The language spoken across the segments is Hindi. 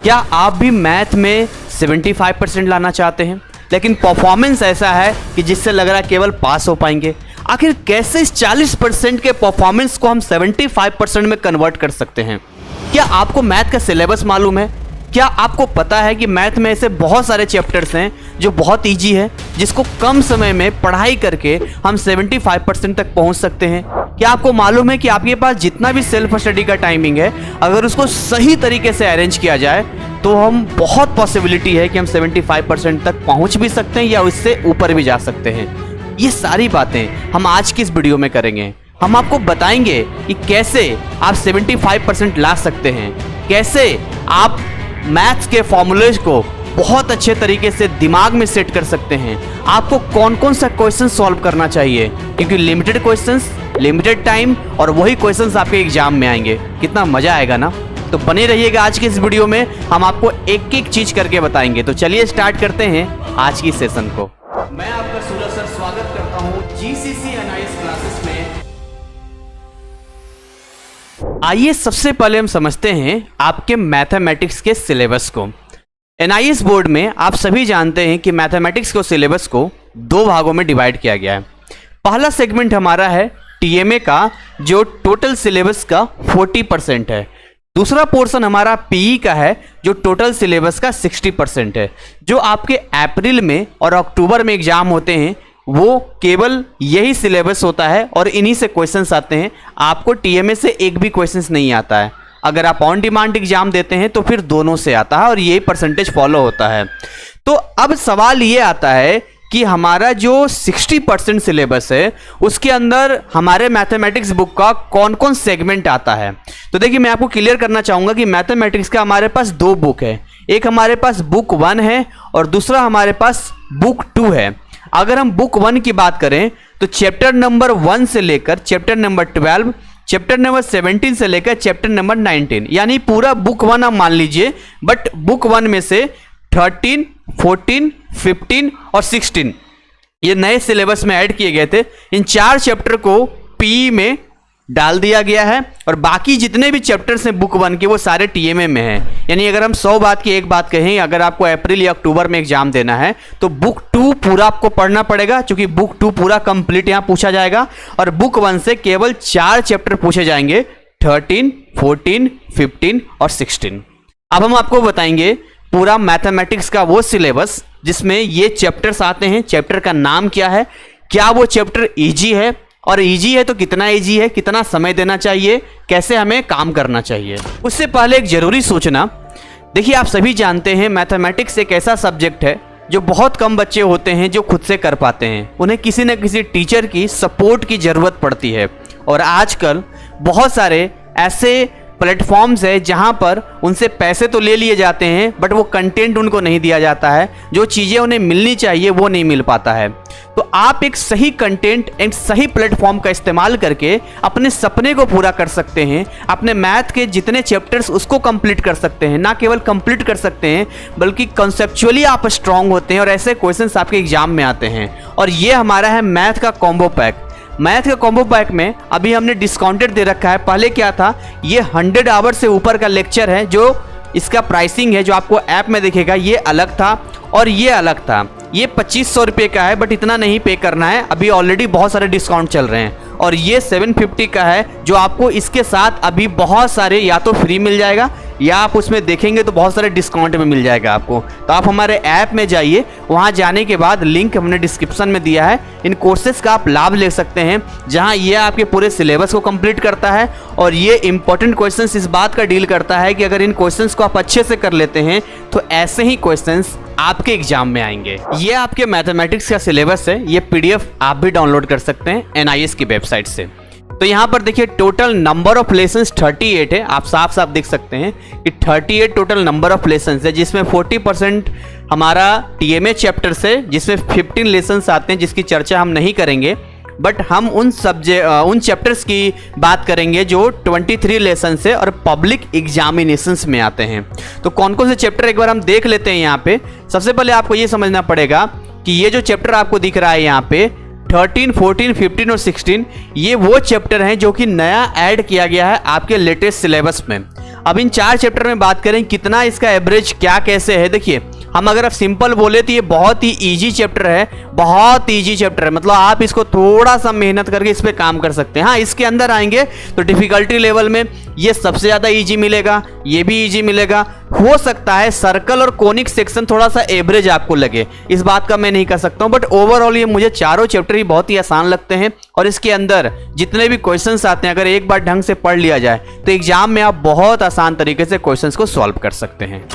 क्या आप भी मैथ में 75% लाना चाहते हैं, लेकिन परफॉर्मेंस ऐसा है कि जिससे लग रहा है केवल पास हो पाएंगे? आखिर कैसे इस 40% के परफॉर्मेंस को हम 75% में कन्वर्ट कर सकते हैं? क्या आपको मैथ का सिलेबस मालूम है? क्या आपको पता है कि मैथ में ऐसे बहुत सारे चैप्टर्स हैं जो बहुत इजी है, जिसको कम समय में पढ़ाई करके हम 75% तक पहुंच सकते हैं? क्या आपको मालूम है कि आपके पास जितना भी सेल्फ स्टडी का टाइमिंग है, अगर उसको सही तरीके से अरेंज किया जाए तो हम बहुत पॉसिबिलिटी है कि हम 75% तक पहुंच भी सकते हैं या उससे ऊपर भी जा सकते हैं। ये सारी बातें हम आज की इस वीडियो में करेंगे। हम आपको बताएंगे कि कैसे आप 75% ला सकते हैं, कैसे आप मैथ्स के फॉर्मूलेज को बहुत अच्छे तरीके से दिमाग में सेट कर सकते हैं, आपको कौन कौन सा क्वेश्चन सॉल्व करना चाहिए, क्योंकि लिमिटेड क्वेश्चंस, लिमिटेड टाइम और वही क्वेश्चंस आपके एग्जाम में आएंगे। कितना मजा आएगा ना। तो बने रहिएगा आज के इस वीडियो में, हम आपको एक एक चीज करके बताएंगे। तो चलिए स्टार्ट करते हैं आज की सेशन को। मैं आपका सूरज सर स्वागत करता हूं जीसीसी एनआईएस क्लासेस में। आइए सबसे पहले हम समझते हैं आपके मैथमेटिक्स के सिलेबस को। एनआईएस बोर्ड में आप सभी जानते हैं कि मैथमेटिक्स को सिलेबस को दो भागों में डिवाइड किया गया है। पहला सेगमेंट हमारा है टीएमए का, जो टोटल सिलेबस का 40% है। दूसरा पोर्शन हमारा पीई का है, जो टोटल सिलेबस का 60% है। जो आपके अप्रैल में और अक्टूबर में एग्जाम होते हैं वो केवल यही सिलेबस होता है और इन्हीं से क्वेश्चंस आते हैं। आपको टीएमए से एक भी क्वेश्चंस नहीं आता है। अगर आप ऑन डिमांड एग्जाम देते हैं तो फिर दोनों से आता है और यही परसेंटेज फॉलो होता है। तो अब सवाल ये आता है कि हमारा जो 60% सिलेबस है उसके अंदर हमारे मैथमेटिक्स बुक का कौन कौन सेगमेंट आता है। तो देखिए, मैं आपको क्लियर करना चाहूँगा कि मैथमेटिक्स का हमारे पास दो बुक है। एक हमारे पास बुक 1 है और दूसरा हमारे पास बुक 2 है। अगर हम बुक 1 की बात करें तो चैप्टर नंबर 1 से लेकर चैप्टर नंबर 12, चैप्टर नंबर 17 से लेकर चैप्टर नंबर 19, यानी पूरा बुक 1 आप मान लीजिए। बट बुक 1 में से 13, 14, 15 और 16 ये नए सिलेबस में ऐड किए गए थे। इन 4 चैप्टर को पीई में डाल दिया गया है और बाकी जितने भी चैप्टर्स हैं बुक 1 के वो सारे टीएमए में हैं। यानी अगर हम 100 बात की एक बात कहें, अगर आपको अप्रैल या अक्टूबर में एग्जाम देना है तो बुक 2 पूरा आपको पढ़ना पड़ेगा, क्योंकि बुक 2 पूरा कंप्लीट यहाँ पूछा जाएगा और बुक 1 से केवल 4 चैप्टर पूछे जाएंगे, 13, 14, 15 और 16। अब हम आपको बताएंगे पूरा मैथमेटिक्स का वो सिलेबस जिसमें ये चैप्टर्स आते हैं। चैप्टर का नाम क्या है, क्या वो चैप्टर इजी है, और इजी है तो कितना इजी है, कितना समय देना चाहिए, कैसे हमें काम करना चाहिए। उससे पहले एक जरूरी सूचना, देखिए आप सभी जानते हैं मैथमेटिक्स एक ऐसा सब्जेक्ट है जो बहुत कम बच्चे होते हैं जो खुद से कर पाते हैं। उन्हें किसी न किसी टीचर की सपोर्ट की ज़रूरत पड़ती है। और आजकल बहुत सारे ऐसे प्लेटफॉर्म्स है जहां पर उनसे पैसे तो ले लिए जाते हैं बट वो कंटेंट उनको नहीं दिया जाता है, जो चीज़ें उन्हें मिलनी चाहिए वो नहीं मिल पाता है। तो आप एक सही कंटेंट, एक सही प्लेटफॉर्म का इस्तेमाल करके अपने सपने को पूरा कर सकते हैं। अपने मैथ के जितने चैप्टर्स उसको कंप्लीट कर सकते हैं, ना केवल कंप्लीट कर सकते हैं बल्कि कॉन्सेप्चुअली आप स्ट्रांग होते हैं और ऐसे क्वेश्चंस आपके एग्जाम में आते हैं। और ये हमारा है मैथ का कॉम्बो पैक। मैथ का कॉम्बो पैक में अभी हमने डिस्काउंटेड दे रखा है। पहले क्या था, ये 100 आवर से ऊपर का लेक्चर है, जो इसका प्राइसिंग है जो आपको ऐप में दिखेगा ये अलग था और ये अलग था। ये 2500 रुपये का है, बट इतना नहीं पे करना है, अभी ऑलरेडी बहुत सारे डिस्काउंट चल रहे हैं। और ये 750 का है, जो आपको इसके साथ अभी बहुत सारे या तो फ्री मिल जाएगा या आप उसमें देखेंगे तो बहुत सारे डिस्काउंट में मिल जाएगा आपको। तो आप हमारे ऐप में जाइए, वहाँ जाने के बाद लिंक हमने डिस्क्रिप्शन में दिया है, इन कोर्सेज का आप लाभ ले सकते हैं, जहाँ ये आपके पूरे सिलेबस को कंप्लीट करता है और ये इंपॉर्टेंट क्वेश्चंस इस बात का डील करता है कि अगर इन क्वेश्चंस को आप अच्छे से कर लेते हैं तो ऐसे ही क्वेश्चंस आपके एग्जाम में आएंगे। ये आपके मैथमेटिक्स का सिलेबस है, ये पीडीएफ आप भी डाउनलोड कर सकते हैं एनआईएस की वेबसाइट से। तो यहाँ पर देखिए टोटल नंबर ऑफ लेसन्स 38 है। आप साफ साफ देख सकते हैं कि 38 टोटल नंबर ऑफ लेसन्स है, जिसमें 40% हमारा टीएमए चैप्टर से, जिसमें 15 लेसन्स आते हैं जिसकी चर्चा हम नहीं करेंगे। बट हम उन चैप्टर्स की बात करेंगे जो 23 लेसन से और पब्लिक एग्जामिनेशंस में आते हैं। तो कौन कौन से चैप्टर एक बार हम देख लेते हैं। यहाँ पे सबसे पहले आपको ये समझना पड़ेगा कि ये जो चैप्टर आपको दिख रहा है यहाँ पे 13, 14, 15 और 16 ये वो चैप्टर हैं जो कि नया ऐड किया गया है आपके लेटेस्ट सिलेबस में। अब इन 4 चैप्टर में बात करें कितना इसका एवरेज क्या कैसे है। देखिए हम अगर आप सिंपल बोले तो ये बहुत ही इजी चैप्टर है, बहुत इजी चैप्टर है, मतलब आप इसको थोड़ा सा मेहनत करके इस पे काम कर सकते हैं। हाँ, इसके अंदर आएंगे तो डिफिकल्टी लेवल में ये सबसे ज़्यादा इजी मिलेगा, ये भी इजी मिलेगा। हो सकता है सर्कल और कोनिक सेक्शन थोड़ा सा एवरेज आपको लगे, इस बात का मैं नहीं कह सकता हूँ, बट ओवरऑल ये मुझे चारों चैप्टर ही बहुत ही आसान लगते हैं। और इसके अंदर जितने भी क्वेश्चंस आते हैं अगर एक बार ढंग से पढ़ लिया जाए तो एग्जाम में आप बहुत आसान तरीके से क्वेश्चंस को सॉल्व कर सकते हैं।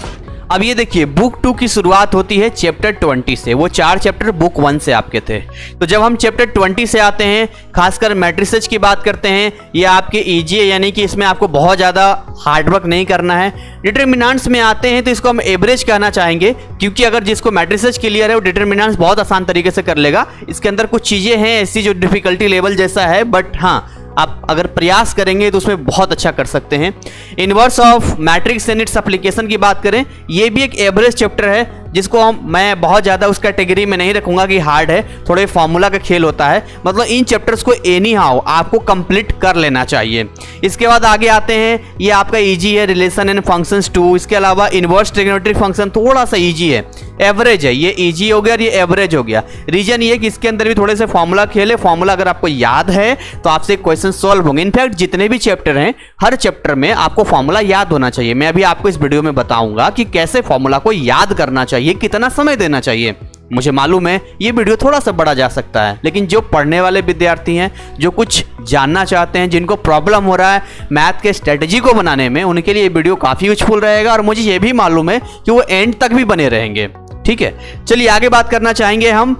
अब ये देखिए बुक 2 की शुरुआत होती है चैप्टर 20 से। वो 4 चैप्टर बुक 1 से आपके थे। तो जब हम चैप्टर 20 से आते हैं, खासकर मैट्रिसेस की बात करते हैं, ये आपके इजी है, यानी कि इसमें आपको बहुत ज़्यादा हार्डवर्क नहीं करना है। डिटरमिनेंट्स में आते हैं तो इसको हम एवरेज कहना चाहेंगे, क्योंकि अगर जिसको मैट्रिसेस क्लियर है वो डिटरमिनेंट्स बहुत आसान तरीके से कर लेगा। इसके अंदर कुछ चीज़ें हैं ऐसी जो डिफिकल्टी लेवल जैसा है, बट हाँ आप अगर प्रयास करेंगे तो उसमें बहुत अच्छा कर सकते हैं। Inverse of matrix and its application की बात करें, ये भी एक एवरेज चैप्टर है जिसको मैं बहुत ज़्यादा उस कैटेगरी में नहीं रखूंगा कि हार्ड है, थोड़े फॉर्मूला का खेल होता है। मतलब इन चैप्टर्स को एनी हाउ आपको कंप्लीट कर लेना चाहिए। इसके बाद आगे आते हैं, ये आपका इजी है रिलेशन एंड फंक्शंस 2। इसके अलावा इनवर्स ट्रिग्नोमेट्रिक फंक्शन थोड़ा सा इजी है, एवरेज है, ये इजी हो गया और ये एवरेज हो गया। रीजन ये कि इसके अंदर भी थोड़े से फॉर्मूला खेल है, फॉर्मूला अगर आपको याद है तो आपसे क्वेश्चन सॉल्व होंगे। इनफैक्ट जितने भी चैप्टर हैं हर चैप्टर में आपको फॉर्मूला याद होना चाहिए। मैं अभी आपको इस वीडियो में बताऊंगा कि कैसे फॉर्मूला को याद करना चाहिए, कितना समय देना चाहिए। मुझे मालूम है ये वीडियो थोड़ा सा बड़ा जा सकता है, लेकिन जो पढ़ने वाले विद्यार्थी हैं, जो कुछ जानना चाहते हैं, जिनको प्रॉब्लम हो रहा है मैथ के स्ट्रेटजी को बनाने में, उनके लिए ये वीडियो काफ़ी यूजफुल रहेगा। और मुझे ये भी मालूम है कि वो एंड तक भी बने रहेंगे। ठीक है, चलिए आगे बात करना चाहेंगे हम।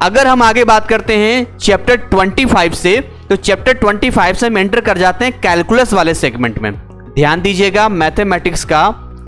अगर हम आगे बात करते हैं चैप्टर 25 से, तो चैप्टर 25 से हम एंटर कर जाते हैं कैलकुलस वाले सेगमेंट में। ध्यान दीजिएगा, मैथमेटिक्स का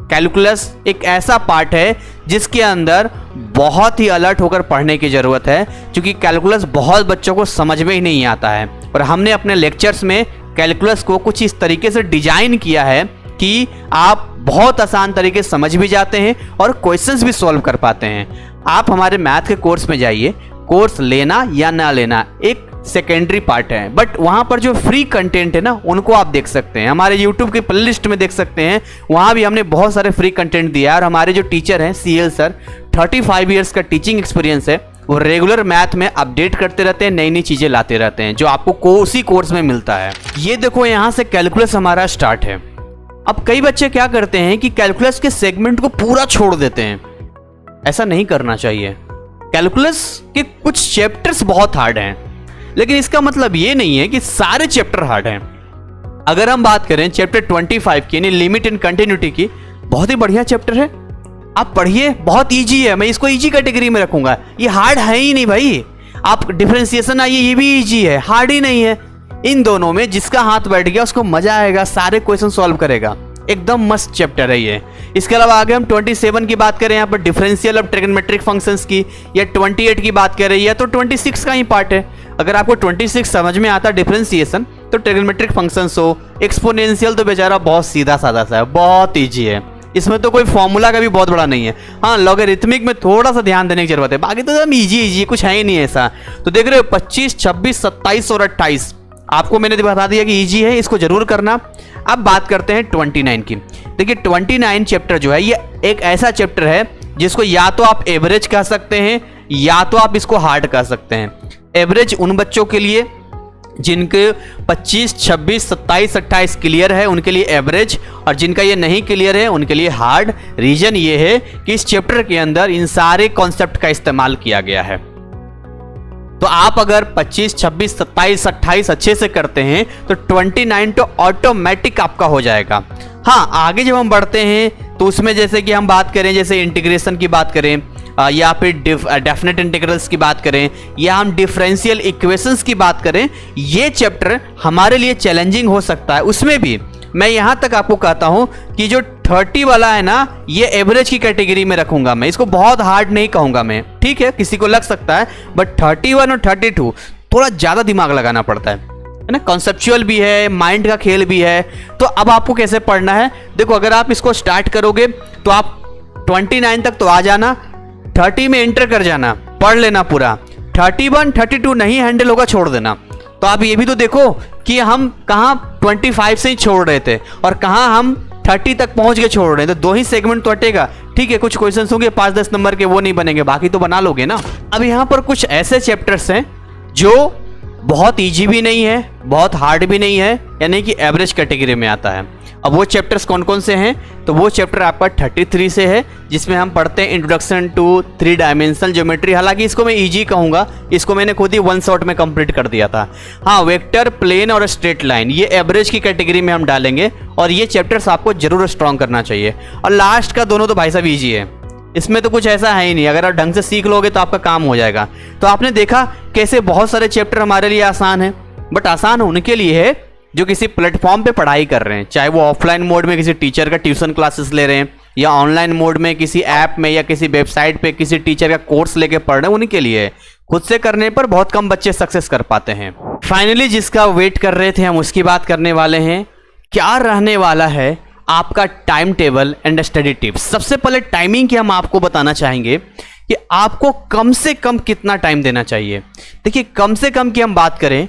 कैलकुलस एक ऐसा पार्ट है जिसके अंदर बहुत ही अलर्ट होकर पढ़ने की ज़रूरत है, क्योंकि कैलकुलस बहुत बच्चों को समझ में ही नहीं आता है। और हमने अपने लेक्चर्स में कैलकुलस को कुछ इस तरीके से डिजाइन किया है कि आप बहुत आसान तरीके से समझ भी जाते हैं और क्वेश्चंस भी सॉल्व कर पाते हैं। आप हमारे मैथ के कोर्स में जाइए, कोर्स लेना या ना लेना एक सेकेंडरी पार्ट है, बट वहाँ पर जो फ्री कंटेंट है ना उनको आप देख सकते हैं। हमारे यूट्यूब की प्लेलिस्ट में देख सकते हैं, वहाँ भी हमने बहुत सारे फ्री कंटेंट दिया है। और हमारे जो टीचर हैं CL सर, 35 ईयर्स का टीचिंग एक्सपीरियंस है, वो रेगुलर मैथ में अपडेट करते रहते हैं, नई नई चीज़ें लाते रहते हैं जो आपको उसी कोर्स में मिलता है। ये देखो यहाँ से कैलकुलस हमारा स्टार्ट है। अब कई बच्चे क्या करते हैं कि कैलकुलस के सेगमेंट को पूरा छोड़ देते हैं, ऐसा नहीं करना चाहिए। कैलकुलस के कुछ चैप्टर्स बहुत हार्ड हैं, लेकिन इसका मतलब ये नहीं है कि सारे चैप्टर हार्ड हैं। अगर हम बात करें चैप्टर 25 की, यानी लिमिट एंड कंटिन्यूटी की, बहुत ही बढ़िया चैप्टर है, आप पढ़िए, बहुत इजी है। मैं इसको इजी कैटेगरी में रखूंगा, ये हार्ड है ही नहीं भाई। आप डिफरेंशिएशन आइए, ये भी इजी है, हार्ड ही नहीं है। इन दोनों में जिसका हाथ बैठ गया उसको मजा आएगा, सारे क्वेश्चन सॉल्व करेगा, एकदम मस्त चैप्टर है ये। इसके अलावा आगे हम 27 की बात करें, यहाँ पर डिफरेंशियल ऑफ ट्रिग्नोमेट्रिक फंक्शंस की, या 28 की बात करें, या तो 26 का ही पार्ट है। अगर आपको 26 समझ में आता डिफरेंशिएशन, तो ट्रिग्नोमेट्रिक फंक्शंस हो, एक्सपोनेंशियल तो बेचारा बहुत सीधा साधा सा है, बहुत ईजी है, इसमें तो कोई फॉर्मूला का भी बहुत बड़ा नहीं है। हाँ, लॉगरिथमिक में थोड़ा सा ध्यान देने की जरूरत है, बाकी तो एकदम ईजी कुछ है ही नहीं ऐसा। तो देख रहे हो 25, 26, 27 और 28 आपको मैंने बता दिया कि इजी है, इसको जरूर करना। अब बात करते हैं 29 की। देखिए 29 चैप्टर जो है ये एक ऐसा चैप्टर है जिसको या तो आप एवरेज कह सकते हैं या तो आप इसको हार्ड कह सकते हैं। एवरेज उन बच्चों के लिए जिनके 25, 26, 27, 28 क्लियर है उनके लिए एवरेज, और जिनका ये नहीं क्लियर है उनके लिए हार्ड। रीजन ये है कि इस चैप्टर के अंदर इन सारे कॉन्सेप्ट का इस्तेमाल किया गया है। तो आप अगर 25, 26, 27, 28 अच्छे से करते हैं तो 29 तो ऑटोमेटिक आपका हो जाएगा। हाँ, आगे जब हम बढ़ते हैं तो उसमें जैसे कि हम बात करें, जैसे इंटीग्रेशन की बात करें, या फिर डेफिनेट इंटीग्रल्स की बात करें, या हम डिफरेंशियल इक्वेशंस की बात करें, ये चैप्टर हमारे लिए चैलेंजिंग हो सकता है। उसमें भी मैं यहाँ तक आपको कहता हूँ कि जो 30 वाला है ना, ये एवरेज की कैटेगरी में रखूंगा मैं, इसको बहुत हार्ड नहीं कहूँगा मैं। ठीक है, किसी को लग सकता है, बट 31 और 32 थोड़ा ज़्यादा दिमाग लगाना पड़ता है ना, कॉन्सेप्चुअल भी है, माइंड का खेल भी है। तो अब आपको कैसे पढ़ना है, देखो अगर आप इसको स्टार्ट करोगे तो आप 29 तक तो आ जाना, 30 में एंटर कर जाना, पढ़ लेना पूरा। 31, 32 नहीं हैंडल होगा, छोड़ देना। तो आप ये भी तो देखो कि हम कहाँ 25 से ही छोड़ रहे थे और कहाँ हम 30 तक पहुंच के छोड़ रहे हैं तो 2 ही सेगमेंट तो हटेगा। ठीक है, कुछ क्वेश्चंस होंगे 5-10 नंबर के, वो नहीं बनेंगे, बाकी तो बना लोगे ना। अब यहाँ पर कुछ ऐसे चैप्टर्स हैं जो बहुत इजी भी नहीं है, बहुत हार्ड भी नहीं है, यानी कि एवरेज कैटेगरी में आता है। अब वो चैप्टर्स कौन कौन से हैं? तो वो चैप्टर आपका 33 से है, जिसमें हम पढ़ते हैं इंट्रोडक्शन टू 3 डायमेंशनल ज्योमेट्री। हालांकि इसको मैं इजी कहूंगा, इसको मैंने खुद ही 1 शॉट में कंप्लीट कर दिया था। हाँ, वेक्टर, प्लेन और स्ट्रेट लाइन, ये एवरेज की कैटेगरी में हम डालेंगे और ये चैप्टर्स आपको जरूर स्ट्रॉन्ग करना चाहिए। और लास्ट का दोनों तो भाई साहब ईजी है, इसमें तो कुछ ऐसा है ही नहीं, अगर आप ढंग से सीख लोगे तो आपका काम हो जाएगा। तो आपने देखा कैसे बहुत सारे चैप्टर हमारे लिए आसान है, बट आसान उनके लिए है जो किसी प्लेटफॉर्म पे पढ़ाई कर रहे हैं, चाहे वो ऑफलाइन मोड में किसी टीचर का ट्यूशन क्लासेस ले रहे हैं या ऑनलाइन मोड में किसी ऐप में या किसी वेबसाइट पे किसी टीचर का कोर्स लेके पढ़ रहे हैं, उन्हीं के लिए है। खुद से करने पर बहुत कम बच्चे सक्सेस कर पाते हैं। फाइनली जिसका वेट कर रहे थे हम उसकी बात करने वाले हैं। क्या रहने वाला है आपका time table and study tips. सबसे पहले टाइमिंग की हम आपको बताना चाहेंगे कि आपको कम से कम कितना टाइम देना चाहिए। देखिए, कम से कम की हम बात करें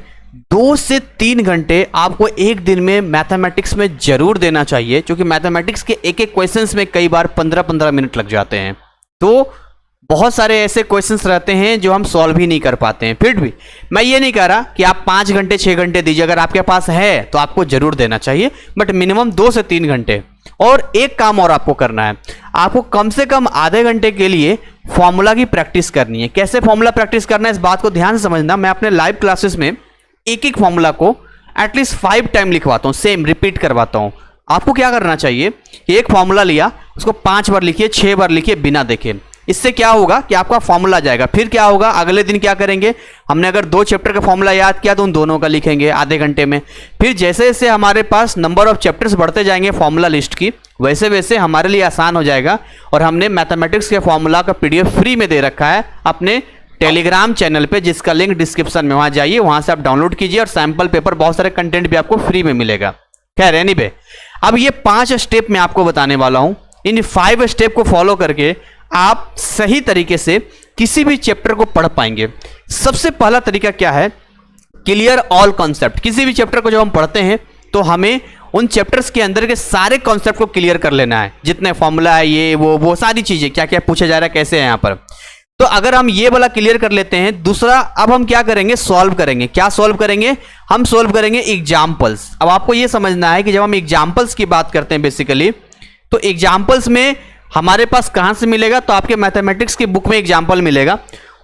2 से 3 घंटे आपको एक दिन में मैथमेटिक्स में जरूर देना चाहिए, क्योंकि मैथमेटिक्स के एक एक क्वेश्चंस में कई बार 15-15 मिनट लग जाते हैं। तो बहुत सारे ऐसे क्वेश्चंस रहते हैं जो हम सॉल्व ही नहीं कर पाते हैं। फिर भी मैं ये नहीं कह रहा कि आप 5 घंटे 6 घंटे दीजिए, अगर आपके पास है तो आपको जरूर देना चाहिए, बट मिनिमम 2 से 3 घंटे। और एक काम और आपको करना है, आपको कम से कम आधे घंटे के लिए फॉर्मूला की प्रैक्टिस करनी है। कैसे फॉर्मूला प्रैक्टिस करना है, इस बात को ध्यान से समझना। मैं अपने लाइव क्लासेस में एक एक फॉर्मूला को एटलीस्ट 5 टाइम लिखवाता हूँ, सेम रिपीट करवाता हूँ। आपको क्या करना चाहिए, एक फॉर्मूला लिया, उसको 5 बार लिखिए, 6 बार लिखिए बिना देखे। इससे क्या होगा कि आपका फॉर्मूला जाएगा। फिर क्या होगा, अगले दिन क्या करेंगे, हमने अगर 2 चैप्टर का फॉर्मूला याद किया तो उन दोनों का लिखेंगे आधे घंटे में। फिर जैसे जैसे हमारे पास नंबर ऑफ चैप्टर्स बढ़ते जाएंगे फॉर्मूला लिस्ट की, वैसे वैसे हमारे लिए आसान हो जाएगा। और हमने मैथमेटिक्स के फॉर्मूला का PDF फ्री में दे रखा है अपने टेलीग्राम चैनल पे, जिसका लिंक डिस्क्रिप्शन में, वहां जाइए, वहां से आप डाउनलोड कीजिए और सैंपल पेपर, बहुत सारे कंटेंट भी आपको फ्री में मिलेगा। खैर एनीवे, अब ये 5 स्टेप मैं आपको बताने वाला हूं। इन 5 स्टेप को फॉलो करके आप सही तरीके से किसी भी चैप्टर को पढ़ पाएंगे। सबसे पहला तरीका क्या है, क्लियर ऑल कॉन्सेप्ट। किसी भी चैप्टर को जब हम पढ़ते हैं तो हमें उन चैप्टर्स के अंदर के सारे कॉन्सेप्ट को क्लियर कर लेना है, जितने फॉर्मूला है, ये वो सारी चीजें, क्या क्या पूछा जा रहा है, कैसे है यहाँ पर। तो अगर हम ये वाला क्लियर कर लेते हैं, दूसरा अब हम क्या करेंगे, सॉल्व करेंगे। क्या सॉल्व करेंगे, हम सॉल्व करेंगे एग्जाम्पल्स। अब आपको ये समझना है कि जब हम एग्जाम्पल्स की बात करते हैं बेसिकली, तो एग्जाम्पल्स में हमारे पास कहां से मिलेगा, तो आपके मैथमेटिक्स की बुक में एग्जाम्पल मिलेगा।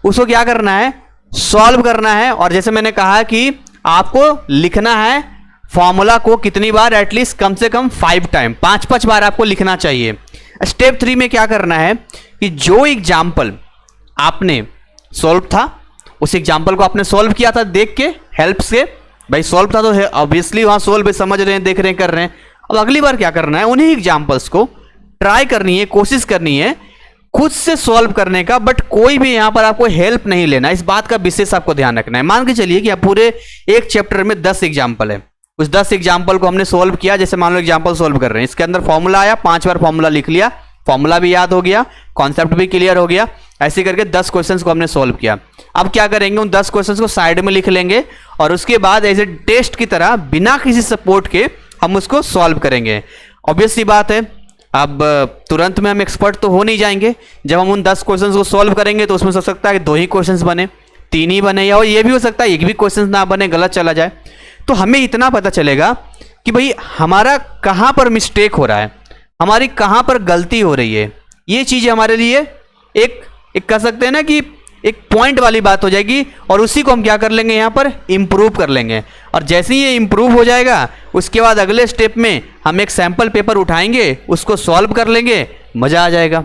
उसको क्या करना है, सॉल्व करना है। और जैसे मैंने कहा कि आपको लिखना है फॉर्मूला को कितनी बार, एटलीस्ट कम से कम 5 टाइम, 5-5 बार आपको लिखना चाहिए। स्टेप 3 में क्या करना है कि जो एग्जाम्पल आपने सॉल्व था, उस एग्जाम्पल को आपने सॉल्व किया था देख के, हेल्प से, भाई सॉल्व था तो ऑब्वियसली वहां सॉल्व समझ रहे हैं, देख रहे हैं, कर रहे हैं। अब अगली बार क्या करना है, उन्हीं एग्जाम्पल्स को ट्राई करनी है, कोशिश करनी है खुद से सॉल्व करने का, बट कोई भी यहां पर आपको हेल्प नहीं लेना। इस बात का विशेष आपको ध्यान रखना है। मान के चलिए कि आप पूरे एक चैप्टर में 10 एग्जाम्पल है, उस 10 एग्जाम्पल को हमने सॉल्व किया। जैसे मान लो एग्जाम्पल सॉल्व कर रहे हैं, इसके अंदर फॉर्मूला आया, 5 बार फॉर्मूला लिख लिया, फॉर्मूला भी याद हो गया, कॉन्सेप्ट भी क्लियर हो गया। ऐसे करके 10 क्वेश्चंस को हमने सॉल्व किया। अब क्या करेंगे, उन 10 क्वेश्चंस को साइड में लिख लेंगे और उसके बाद एज ए टेस्ट की तरह बिना किसी सपोर्ट के हम उसको सॉल्व करेंगे। ऑब्वियस सी बात है, अब तुरंत में हम एक्सपर्ट तो हो नहीं जाएंगे। जब हम उन 10 क्वेश्चंस को सॉल्व करेंगे तो उसमें हो सकता है कि 2 ही क्वेश्चंस बने, 3 ही बने, या ये भी हो सकता है एक भी क्वेश्चन ना बने, गलत चला जाए। तो हमें इतना पता चलेगा कि भाई हमारा कहां पर मिस्टेक हो रहा है, हमारी कहां पर गलती हो रही है। ये चीज हमारे लिए एक कह सकते हैं ना कि एक पॉइंट वाली बात हो जाएगी, और उसी को हम क्या कर लेंगे, यहां पर इंप्रूव कर लेंगे। और जैसे ही ये इंप्रूव हो जाएगा, उसके बाद अगले स्टेप में हम एक सैंपल पेपर उठाएंगे, उसको सॉल्व कर लेंगे, मजा आ जाएगा।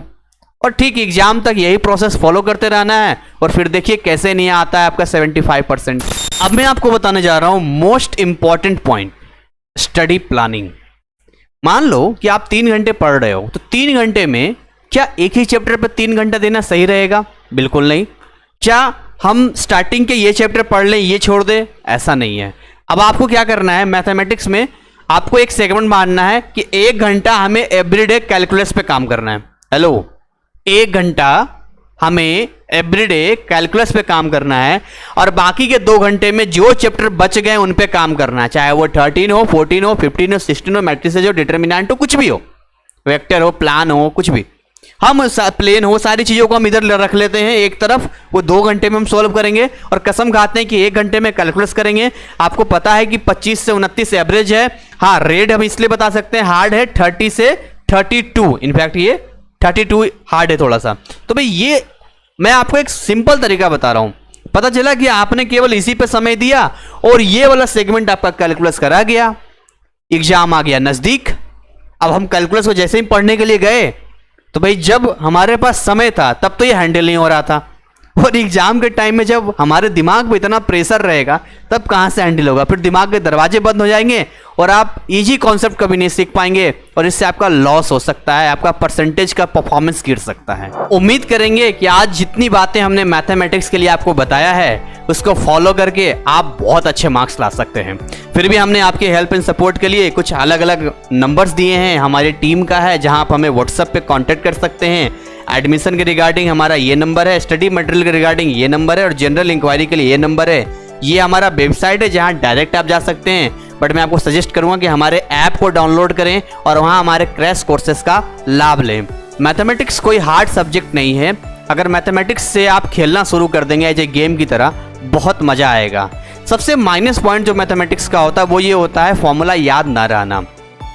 और ठीक एग्जाम तक यही प्रोसेस फॉलो करते रहना है, और फिर देखिए कैसे नहीं आता है आपका 75%। अब मैं आपको बताने जा रहा हूं most important point, study planning. मान लो कि आप 3 घंटे पढ़ रहे हो, तो 3 घंटे में क्या एक ही चैप्टर पर 3 घंटा देना सही रहेगा? बिल्कुल नहीं। क्या हम स्टार्टिंग के ये चैप्टर पढ़ लें, ये छोड़ दें? ऐसा नहीं है। अब आपको क्या करना है, मैथमेटिक्स में आपको एक सेगमेंट मानना है कि 1 घंटा हमें एवरीडे कैलकुलस पे काम करना है। हेलो, 1 घंटा हमें एवरीडे कैलकुलस पे काम करना है और बाकी के 2 घंटे में जो चैप्टर बच गए उन पे काम करना है, चाहे वो 13 हो, 14 हो, 15 हो, 16 हो, मैट्रिसेस हो, डिटर्मिनेंट हो, कुछ भी हो, वेक्टर हो, प्लान हो, कुछ भी, हम प्लेन हो, सारी चीज़ों को हम इधर रख लेते हैं एक तरफ। वो 2 घंटे में हम सॉल्व करेंगे और कसम खाते हैं कि 1 घंटे में कैलकुलस करेंगे। आपको पता है कि 25 से 29 एवरेज है। हाँ, रेड हम इसलिए बता सकते हैं, हार्ड है 30 से 32, इनफैक्ट ये 32 हार्ड है थोड़ा सा। तो भाई ये मैं आपको एक सिंपल तरीका बता रहा हूँ। पता चला कि आपने केवल इसी पे समय दिया और ये वाला सेगमेंट आपका कैलकुलस करा गया, एग्जाम आ गया नजदीक। अब हम कैलकुलस को जैसे ही पढ़ने के लिए गए तो भाई जब हमारे पास समय था तब तो ये हैंडल नहीं हो रहा था, और एग्जाम के टाइम में जब हमारे दिमाग पे इतना प्रेशर रहेगा तब कहाँ से हैंडल होगा। फिर दिमाग के दरवाजे बंद हो जाएंगे और आप इजी कॉन्सेप्ट कभी नहीं सीख पाएंगे और इससे आपका लॉस हो सकता है, आपका परसेंटेज का परफॉर्मेंस गिर सकता है। उम्मीद करेंगे कि आज जितनी बातें हमने मैथमेटिक्स के लिए आपको बताया है उसको फॉलो करके आप बहुत अच्छे मार्क्स ला सकते हैं। फिर भी हमने आपके हेल्प एंड सपोर्ट के लिए कुछ अलग अलग नंबर्स दिए हैं, हमारी टीम का है जहां आप हमें व्हाट्सएप पे कांटेक्ट कर सकते हैं। एडमिशन के रिगार्डिंग हमारा ये नंबर है, स्टडी मटेरियल के रिगार्डिंग ये नंबर है और जनरल इंक्वायरी के लिए ये नंबर है। ये हमारा वेबसाइट है जहां डायरेक्ट आप जा सकते हैं, बट मैं आपको सजेस्ट करूंगा कि हमारे ऐप को डाउनलोड करें और वहां हमारे क्रैश कोर्सेज का लाभ लें। मैथमेटिक्स कोई हार्ड सब्जेक्ट नहीं है। अगर मैथमेटिक्स से आप खेलना शुरू कर देंगे एज ए गेम की तरह, बहुत मज़ा आएगा। सबसे माइनस पॉइंट जो मैथमेटिक्स का होता है वो ये होता है फॉर्मूला याद ना रहना।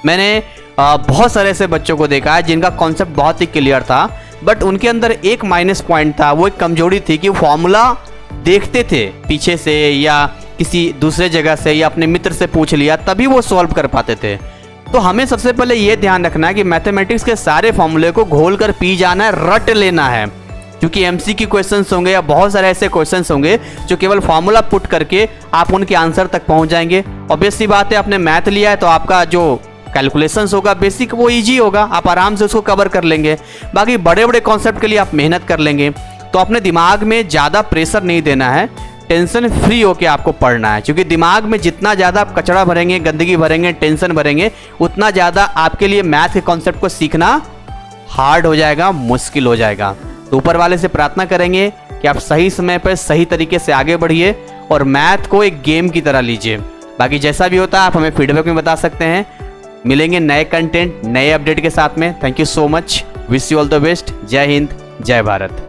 मैंने बहुत सारे ऐसे बच्चों को देखा है जिनका कॉन्सेप्ट बहुत ही क्लियर था, बट उनके अंदर एक माइनस पॉइंट था, वो एक कमजोरी थी कि फॉर्मूला देखते थे पीछे से या किसी दूसरे जगह से या अपने मित्र से पूछ लिया तभी वो सॉल्व कर पाते थे। तो हमें सबसे पहले ये ध्यान रखना है कि मैथमेटिक्स के सारे फॉर्मूले को घोल कर पी जाना है, रट लेना है, क्योंकि एमसीक्यू क्वेश्चंस होंगे या बहुत सारे ऐसे क्वेश्चंस होंगे जो केवल फॉर्मूला पुट करके आप उनके आंसर तक पहुंच जाएंगे। ऑब्वियस सी बात है, आपने मैथ लिया है तो आपका जो कैलकुलेशंस होगा बेसिक वो इजी होगा, आप आराम से उसको कवर कर लेंगे। बाकी बड़े बड़े कॉन्सेप्ट के लिए आप मेहनत कर लेंगे। तो अपने दिमाग में ज़्यादा प्रेशर नहीं देना है, टेंशन फ्री होकर आपको पढ़ना है, क्योंकि दिमाग में जितना ज़्यादा आप कचरा भरेंगे, गंदगी भरेंगे, टेंशन भरेंगे, उतना ज़्यादा आपके लिए मैथ के कॉन्सेप्ट को सीखना हार्ड हो जाएगा, मुश्किल हो जाएगा। तो ऊपर वाले से प्रार्थना करेंगे कि आप सही समय पर सही तरीके से आगे बढ़िए और मैथ को एक गेम की तरह लीजिए। बाकी जैसा भी होता है आप हमें फीडबैक में बता सकते हैं। मिलेंगे नए कंटेंट, नए अपडेट के साथ में। Thank you so much, wish you all the best. जय हिंद, जय भारत।